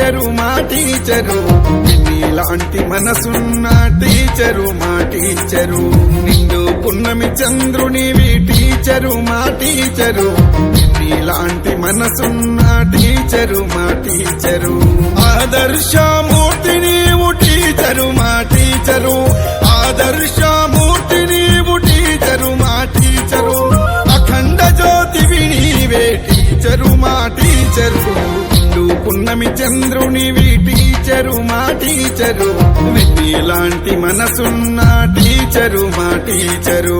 teacher మా teacher నీలాంటి మనసున్న టీచరు మా టీచరు నిండు పున్నమి చంద్రునివి టీచరు మా టీచరు నీలాంటి మనసున్న టీచరు మా టీచరు ఆదర్శమూర్తి నీవు టీచరు మా టీచరు ఆదర్శమూర్తి నీవు టీచరు మా టీచరు అఖండ జ్యోతివి నీవే టీచరు మా టీచరు నిండు పున్నమి చంద్రునివి టీచరు మా టీచరు నీలాంటి మనసున్న టీచరు మా టీచరు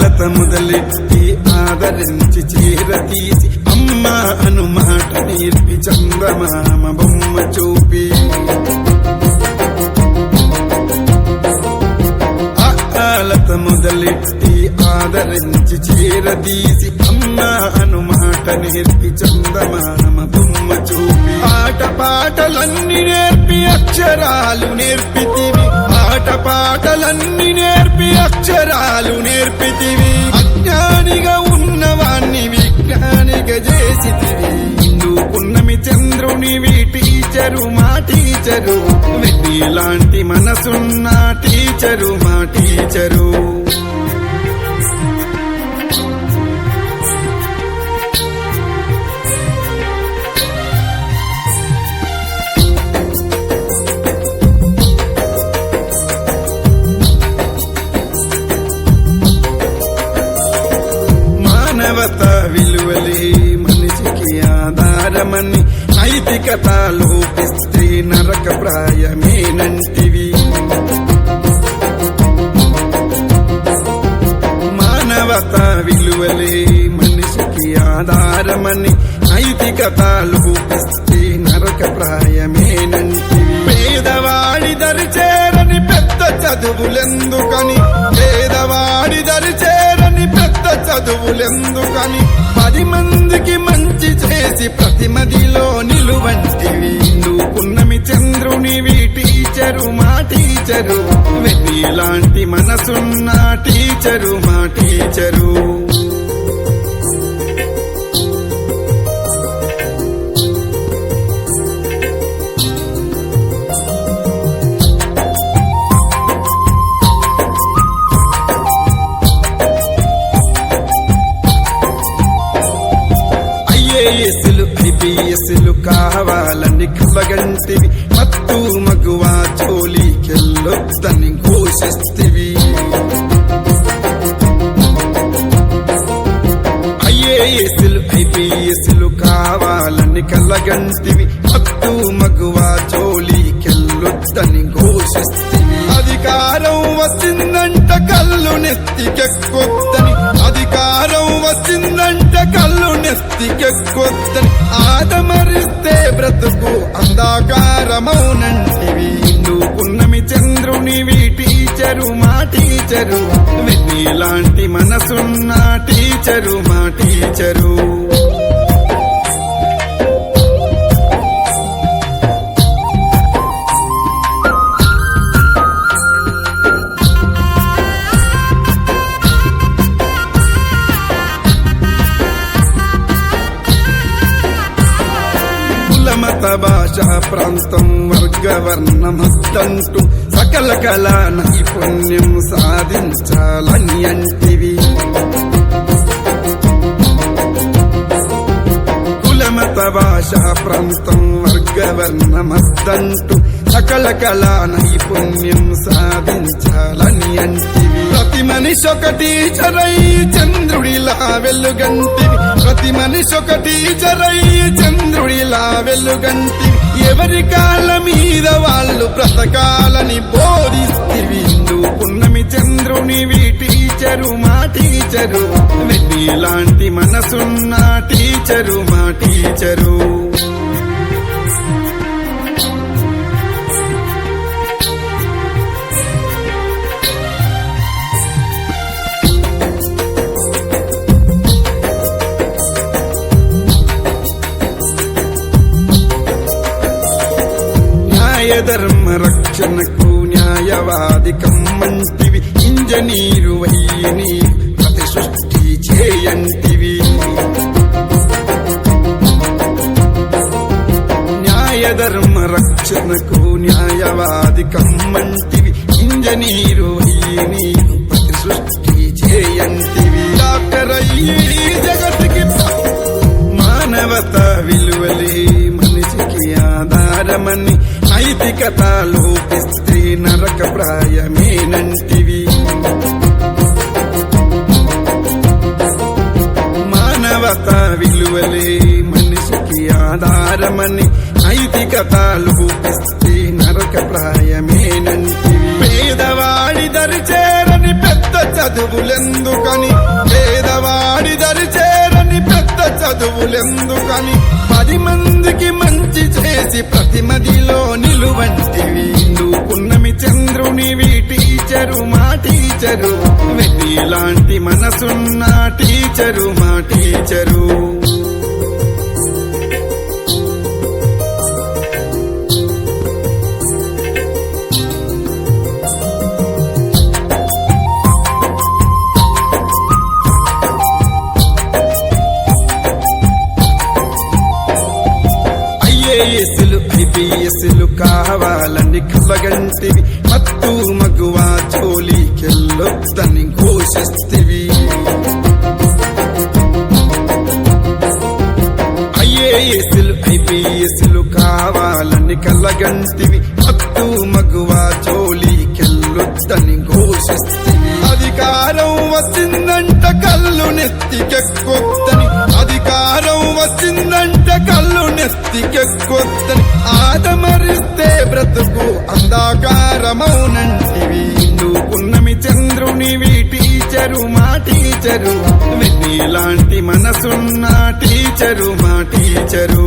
లత మొదలెట్టి ఆదరించి చీరతీసి అమ్మ అను మాట నేర్పి చందమామ బొమ్మ చూపి లత మొదలెట్టి ఆదరించి చీరతీసి అమ్మ అను మాట నేర్పి చందమామ బొమ్మ చూపి ఆట పాటలన్నీ నేర్పి అక్షరాలు నేర్పితివి ఆట పాటలన్నీ నేర్పి అక్షరాలు నేర్పితివి అజ్ఞానిగా ఉన్నవాణ్ణి విజ్ఞానిగా చేసితివి నిండు పున్నమి చంద్రునివి టీచరు మా టీచరు నీలాంటి మనసున్న టీచరు మా టీచరు మానవత విలువలే మనిషికి ఆధారమని నైతికత లోపిస్తే నరక ప్రాయమేనంటివి మానవత విలువలే మనిషికి ఆధారమని నైతికత లోపిస్తే నరక ప్రాయమేనంటివి పేదవాడి దరి చేరని పెద్ద చదువులెందుకని పేదవాడి దరి చేరని పెద్ద చదువులెందుకని 10 మందికి మంచి చేసి ప్రతి మదిలో నిలువంటివి నువ్వు పున్నమి చంద్రునివి టీచరు మా టీచరు నీలాంటి మనసున్న టీచరు మా టీచరు ఐఏఎస్లు ఐపీఎస్లు కావాలని కలగంటివి మత్తు మగువా జోలికెళ్ళొద్దని ఘోషిస్తివి ఐఏఎస్లు ఐపీఎస్లు కావాలని కలగంటివి మత్తు మగువా జోలికెళ్ళొద్దని ఘోషిస్తివి అధికారం వచ్చిందంట కళ్ళు నెత్తికెక్కొద్దని అధికారం వచ్చిందంట కళ్ళు నెత్తికెక్కొద్దని ఆదమరిస్తే బ్రతుకు అంధకారమౌనంటివి నువ్వు పున్నమి చంద్రునివి టీచరు మా టీచరు నీలాంటి మనసున్న టీచరు మా టీచరు మత భాషా ప్రాంతం వర్గవర్ణమద్దంటూ సకల కళా నైపుణ్యం సాధించాలని అంటివి కులమత భాషా ప్రాంతం వర్గవర్ణమద్దంటూ సకల కళా నైపుణ్యం సాధించాలని అంటివి ప్రతి మనిషి ఒక టీచరై చంద్రుడిలా వెలుగంటివి ప్రతి మనిషి ఒక టీచరై చంద్రుడిలా వెలుగంటివి ఎవరి కాళ్ళ మీద వాళ్ళు బ్రతకాలని బోధిస్తివి నువ్వు పున్నమి చంద్రునివి టీచరు మా టీచరు నీలాంటి మనసున్న టీచరు మా టీచరు ధర్మ రక్షణకు న్యాయవాది కమ్మంటివి ఇంజనీరు వయ్యని ప్రతి సృష్టి చేయంటివి న్యాయ ధర్మ రక్షణకు న్యాయవాది కమ్మంటివి ఇంజనీరు వయ్యని ప్రతి సృష్టి చేయంటివి డాక్టర్ అయ్యి జగతికి మానవత విలువలే మనిషికి ఆధారమని నైతికత లోపిస్తే నరక ప్రాయమేనంటివి మానవత విలువలే మనిషికి ఆధారమని నైతికత లోపిస్తే నరక ప్రాయమేనంటివి పేదవాడి దరి చేరని పెద్ద చదువులెందుకని పేదవాడి దరి చేరని పెద్ద చదువులెందుకని 10 మందికి మంచి చేసి ప్రతి మదిలో నిలువంటివి నువ్వు పున్నమి చంద్రునివి టీచరు మా టీచరు వెన్నీలాంటి మనసున్న టీచరు మా టీచరు ఐఏఎస్లు ఐపీఎస్లు కావాలని కలగంటివి మత్తు మగువా జోలికెళ్ళొద్దని ఘోషిస్తివి ఐఏఎస్లు ఐపీఎస్లు కావాలని కలగంటివి మత్తు మగువా జోలికెళ్ళొద్దని ఘోషిస్తివి అధికారం వచ్చిందంట కళ్ళు నెత్తికెక్కొద్దని అధికారం వచ్చిందంట కళ్ళు నెత్తికెక్కొద్దని ఆదమరిస్తే బ్రతుకు అంధకారమౌనంటివి నువ్వు పున్నమి చంద్రునివి టీచరు మా టీచరు వెన్నీలాంటి మనసున్న టీచరు మా టీచరు